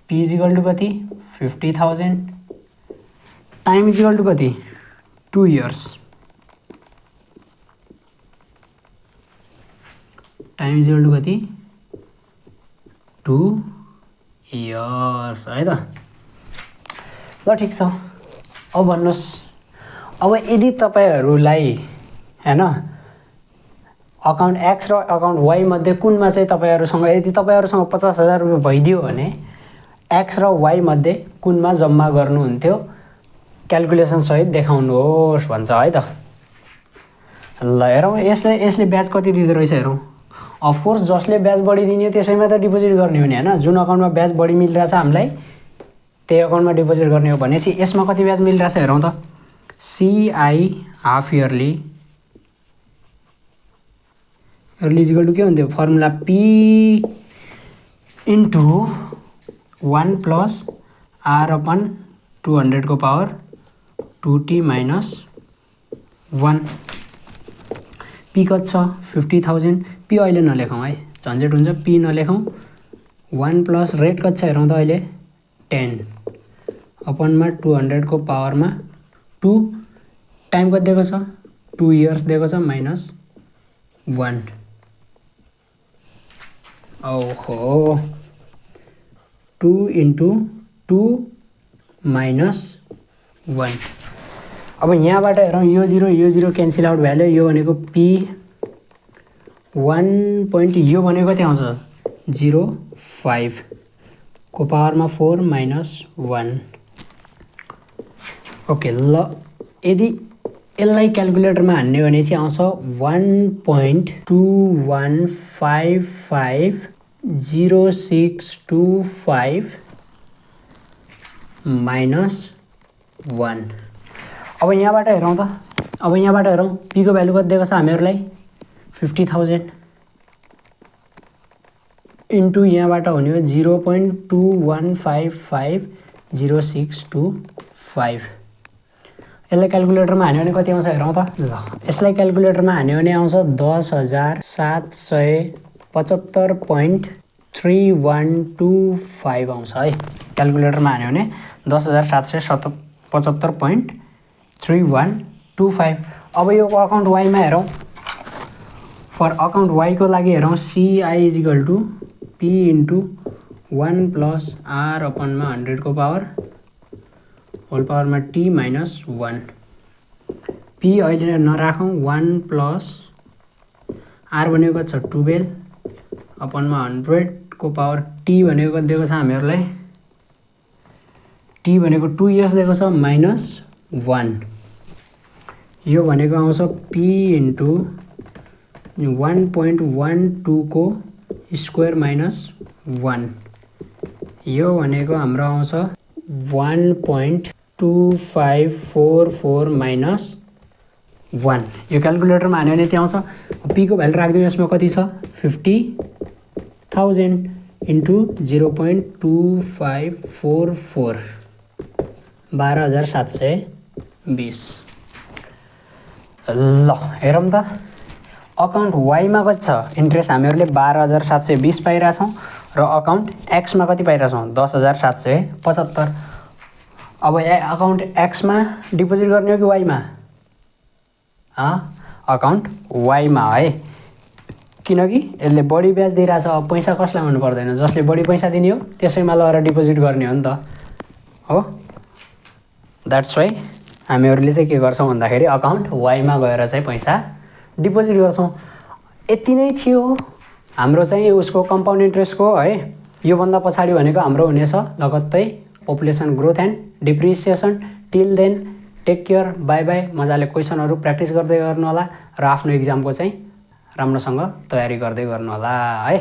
Speaker 1: पी इजिकल टु कति 50,000, टाइम इजिकल टु कति 2 इयर्स, टाइम इजिकल टु कति 2 इयर्स है त। ल ठिक छ। अब भन्नुहोस्, अब यदि तपाईहरूलाई हैन अकाउन्ट एक्स र अकाउन्ट वाई मध्ये कुनमा चाहिँ तपाईहरूसँग, यदि तपाईहरूसँग 50,000 रुपियाँ भइदियो भने एक्स र वाई मध्ये कुनमा जम्मा गर्नुहुन्थ्यो, क्यालकुलेसन सहित देखाउनुहोस् भन्छ है त। ल हेरौँ, यसले ब्याज कति दिँदो रहेछ हेरौँ। अफकोर्स जसले ब्याज बढी दिने त्यसैमा त डिपोजिट गर्ने हो नि हैन। जुन अकाउन्टमा ब्याज बढी मिलिरहेछ हामीलाई त्यही अकाउन्टमा डिपोजिट गर्ने हो भनेपछि यसमा कति ब्याज मिलिरहेछ हेरौँ त। CI half yearly equal to के हुन्थ्यो, formula P into 1 plus R upon 200 को पावर 2t माइनस 1। पी कति छ 50,000, पी अहिले नलेखौँ है, झन्झट हुन्छ, पी नलेखौँ। 1 प्लस रेट कति छ हेरौँ त अहिले 10 अपनमा 200 को पावरमा 2, टाइम कति दिएको छ 2 इयर्स दिएको छ, माइनस 1। ओहो, 2 इन्टु 2 माइनस 1। अब यहाँबाट हेरौँ, यो 0 क्यान्सल आउट भ्याल्यु, यो भनेको पी 1 पोइन्ट, यो भनेको कति आउँछ 0.5 को पावरमा 4 माइनस 1। ओके, ल यदि यसलाई क्यालकुलेटरमा हान्ने भने चाहिँ आउँछ 1.21550625 माइनस 1। अब यहाँबाट हेरौँ त, अब यहाँबाट हेरौँ पी को भ्यालु कति दिएको छ हामीहरूलाई 50,000 इन्टु यहाँबाट हुने हो 0.21550625। यसलाई क्याल्कुलेटरमा हान्यो भने कति आउँछ हेरौँ त। ल यसलाई क्याल्कुलेटरमा हान्यो भने आउँछ 10,775.3125 आउँछ है। क्याल्कुलेटरमा हान्यो भने 10,775.3125। अब यो अकाउन्ट वाईमा हेरौँ। फर अकाउन्ट वाईको लागि हेरौँ CI = P × 1 + R/100 को पावर होल पावरमा T - 1। P अहिले नराखौँ 1 + R भनेको छ 12/100 को पावर T भनेको दिएको छ हामीहरूलाई T भनेको 2 इयर्स दिएको छ -1। यो भनेको आउँछ P × 1.12 को स्क्वायर -1। यो भनेको हाम्रो आउँछ 1.2544 - 1। यो क्याल्कुलेटरमा हान्यो भने त्यहाँ आउँछ। P को भ्यालु राखिदिउँ। यसमा कति छ 50,000 × 0.2544 12,720। ल हेरौँ त अकाउन्ट वाईमा कति छ इन्ट्रेस्ट हामीहरूले 12,720 पाइरहेछौँ र अकाउन्ट एक्समा कति पाइरहेछौँ 10,775। अब अकाउन्ट एक्समा डिपोजिट गर्ने हो कि वाईमा? अकाउन्ट वाईमा है, किनकि यसले बढी ब्याज दिइरहेछ। अब पैसा कसलाई हुनु पर्दैन, जसले बढी पैसा दिने हो त्यसैमा लगेर डिपोजिट गर्ने हो नि त हो। द्याट्स वाइ हामीहरूले चाहिँ के गर्छौँ भन्दाखेरि अकाउन्ट वाईमा गएर चाहिँ पैसा डिपोजिट गर्छौँ। यति नै थियो हाम्रो चाहिँ उसको कम्पाउन्ड इन्ट्रेस्टको है। योभन्दा पछाडि भनेको हाम्रो हुनेछ लगत्तै population growth and depreciation. Till then take care, bye bye. मजाले क्वेसनहरू प्र्याक्टिस गर्दै गर्नु होला र आफ्नो इक्जामको चाहिँ राम्रोसँग तयारी गर्दै गर्नु होला है।